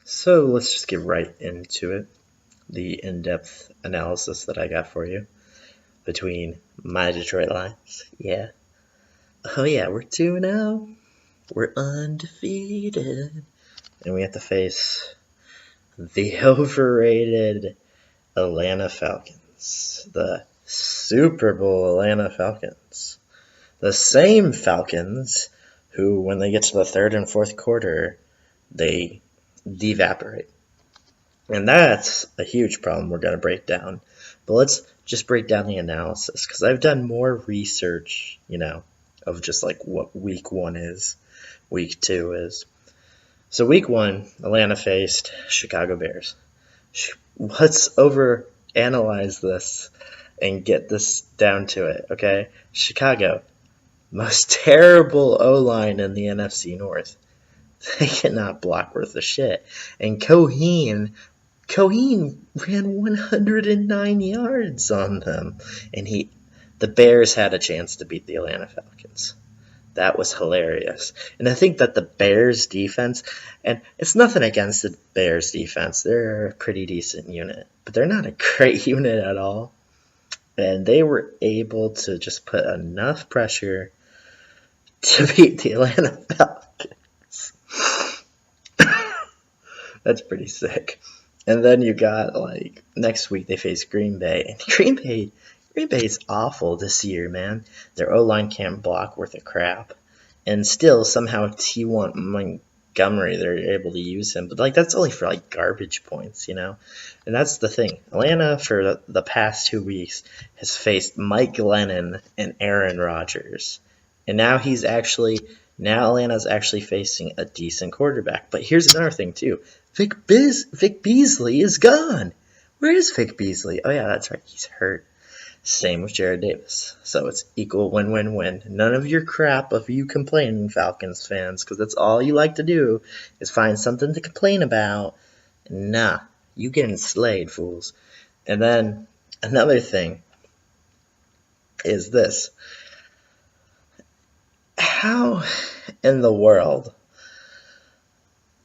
So let's just get right into it. The in-depth analysis that I got for you between my Detroit Lions. Yeah. Oh yeah, we're 2-0. We're undefeated. And we have to face the overrated Atlanta Falcons. The Super Bowl Atlanta Falcons. The same Falcons who, when they get to the third and fourth quarter, they devaporate. And that's a huge problem we're going to break down. But let's just break down the analysis, because I've done more research, of just like what week 1 is, week 2 is. So week 1, Atlanta faced Chicago Bears. Let's overanalyze this and get this down to it, okay? Chicago, most terrible O-line in the NFC North. They cannot block worth a shit. And Coheen ran 109 yards on them. And the Bears had a chance to beat the Atlanta Falcons. That was hilarious. And I think that the Bears defense, and it's nothing against the Bears defense, they're a pretty decent unit, but they're not a great unit at all. And they were able to just put enough pressure to beat the Atlanta Falcons. That's pretty sick. And then you got, next week they face Green Bay. And Green Bay's awful this year, man. Their O-line can't block worth a crap. And still, somehow, T1 Montgomery, they're able to use him. But, that's only for, garbage points, And that's the thing. Atlanta, for the past 2 weeks, has faced Mike Glennon and Aaron Rodgers. And now Atlanta's actually facing a decent quarterback. But here's another thing, too. Vic Beasley is gone. Where is Vic Beasley? Oh, yeah, that's right. He's hurt. Same with Jared Davis. So it's equal win-win-win. None of your crap of you complaining, Falcons fans, because that's all you like to do is find something to complain about. Nah, you getting slayed, fools. And then another thing is this. How in the world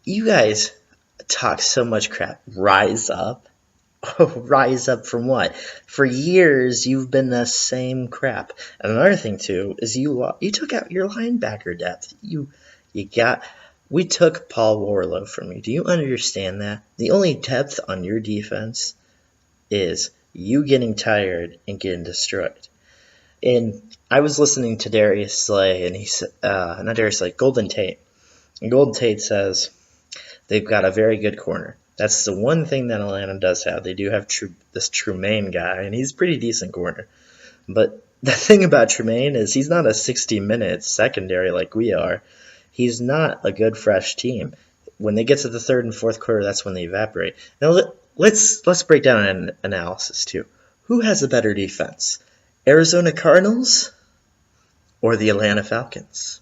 you guys talk so much crap? Rise up? Rise up from what? For years you've been the same crap. And another thing too is you took out your linebacker depth. We took Paul Warlow from you. Do you understand that? The only depth on your defense is you getting tired and getting destroyed. And I was listening to Darius Slay, and he said, not Darius Slay, Golden Tate. And Golden Tate says they've got a very good corner. That's the one thing that Atlanta does have. They do have this Tremaine guy, and he's a pretty decent corner. But the thing about Tremaine is he's not a 60-minute secondary like we are. He's not a good, fresh team. When they get to the third and fourth quarter, that's when they evaporate. Now, let's break down an analysis, too. Who has a better defense? Arizona Cardinals or the Atlanta Falcons?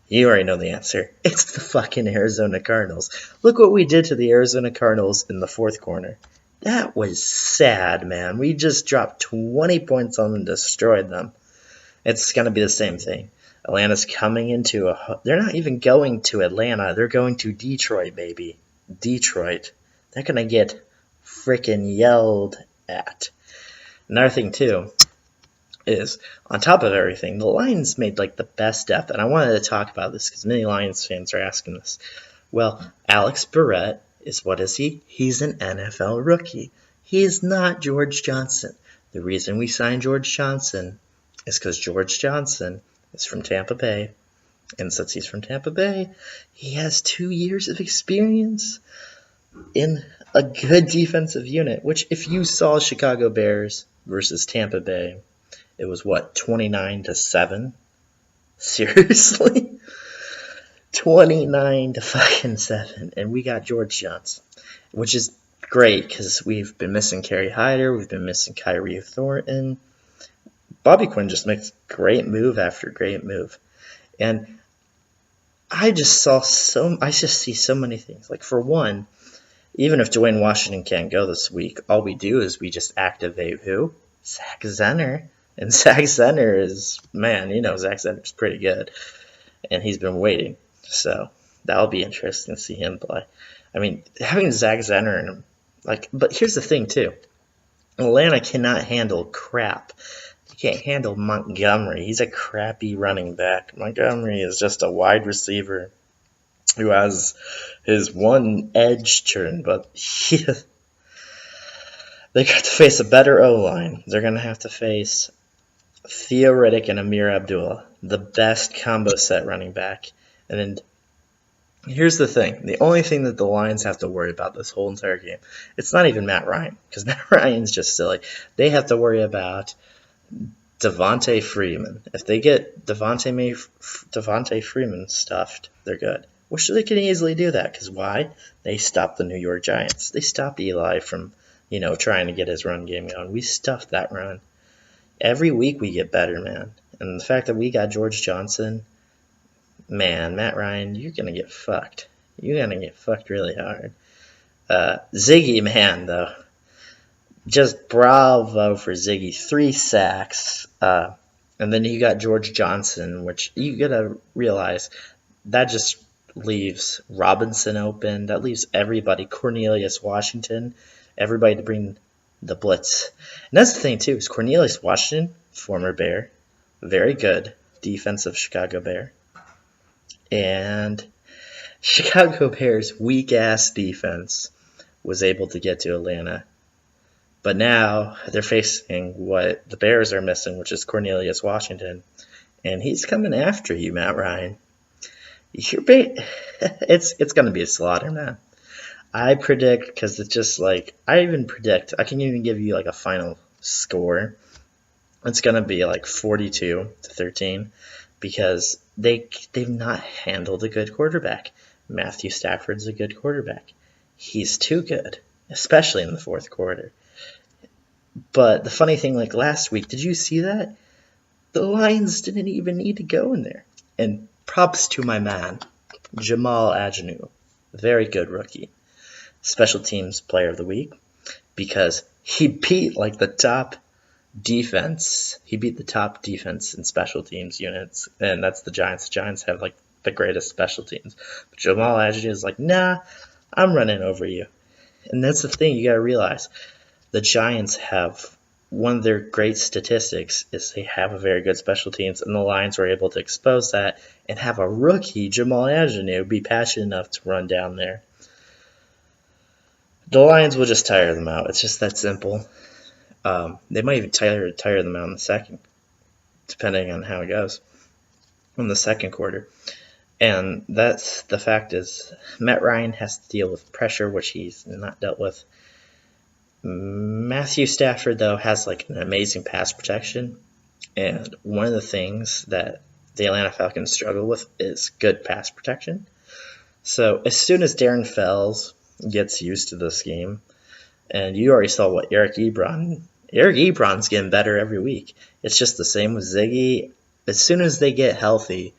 You already know the answer. It's the fucking Arizona Cardinals. Look what we did to the Arizona Cardinals in the fourth quarter. That was sad, man. We just dropped 20 points on them and destroyed them. It's going to be the same thing. Atlanta's coming into they're not even going to Atlanta. They're going to Detroit, baby. Detroit. They're going to get freaking yelled at. Another thing, too, is on top of everything, the Lions made the best depth, and I wanted to talk about this because many Lions fans are asking this. Well, Alex Barrett what is he? He's an NFL rookie. He is not George Johnson. The reason we signed George Johnson is because George Johnson is from Tampa Bay, and since he's from Tampa Bay, he has 2 years of experience in a good defensive unit, which if you saw Chicago Bears versus Tampa Bay, it was 29-7? Seriously? 29-7. And we got George Johnson, which is great because we've been missing Kerry Hyder. We've been missing Kyrie Thornton. Bobby Quinn just makes great move after great move. And I just see so many things. For one, even if Dwayne Washington can't go this week, all we do is we just activate who? Zach Zenner. And Zach Zenner is, Zach Zenner's pretty good. And he's been waiting. So That'll be interesting to see him play. I mean, having Zach Zenner in him, but here's the thing too. Atlanta cannot handle crap. They can't handle Montgomery. He's a crappy running back. Montgomery is just a wide receiver who has his one edge turn, but they got to face a better O-line. They're going to have to face Theo Riddick and Ameer Abdullah, the best combo set running back. And then here's the thing. The only thing that the Lions have to worry about this whole entire game, it's not even Matt Ryan, because Matt Ryan's just silly. They have to worry about Devontae Freeman. If they get Devontae Freeman stuffed, they're good. Which they can easily do that, because why? They stopped the New York Giants. They stopped Eli from, trying to get his run game going. We stuffed that run. Every week we get better, man. And the fact that we got George Johnson, man, Matt Ryan, you're going to get fucked. You're going to get fucked really hard. Ziggy, man, though. Just bravo for Ziggy. 3 sacks. And then you got George Johnson, which you got to realize that just leaves Robinson open. That leaves everybody. Cornelius Washington. Everybody to bring the blitz. And that's the thing, too, is Cornelius Washington, former Bear, very good defensive Chicago Bear. And Chicago Bears' weak-ass defense was able to get to Atlanta. But now they're facing what the Bears are missing, which is Cornelius Washington. And he's coming after you, Matt Ryan. It's going to be a slaughter, man. I predict, because it's just I can even give you a final score. It's going to be 42-13 because they've not handled a good quarterback. Matthew Stafford's a good quarterback. He's too good, especially in the fourth quarter. But the funny thing, last week, did you see that? The Lions didn't even need to go in there. And props to my man, Jamal Agnew. Very good rookie. Special teams player of the week because he beat the top defense. He beat the top defense in special teams units, and that's the Giants. The Giants have the greatest special teams. But Jamal Agnew is nah, I'm running over you. And that's the thing you got to realize. The Giants have one of their great statistics is they have a very good special teams, and the Lions were able to expose that and have a rookie, Jamal Agnew, be passionate enough to run down there. The Lions will just tire them out. It's just that simple. They might even tire them out in the second, depending on how it goes in the second quarter. And that's the fact is Matt Ryan has to deal with pressure, which he's not dealt with. Matthew Stafford, though, has an amazing pass protection. And one of the things that the Atlanta Falcons struggle with is good pass protection. So as soon as Darren Fells gets used to this game, and you already saw what Eric Ebron's getting better every week. It's just the same with Ziggy. As soon as they get healthy,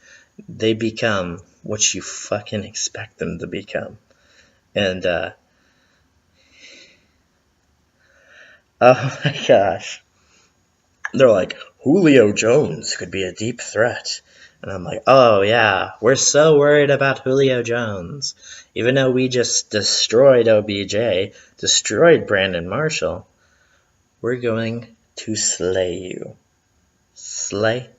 they become what you fucking expect them to become. And oh my gosh, they're Julio Jones could be a deep threat. And I'm oh yeah, we're so worried about Julio Jones. Even though we just destroyed OBJ, destroyed Brandon Marshall, we're going to slay you. Slay.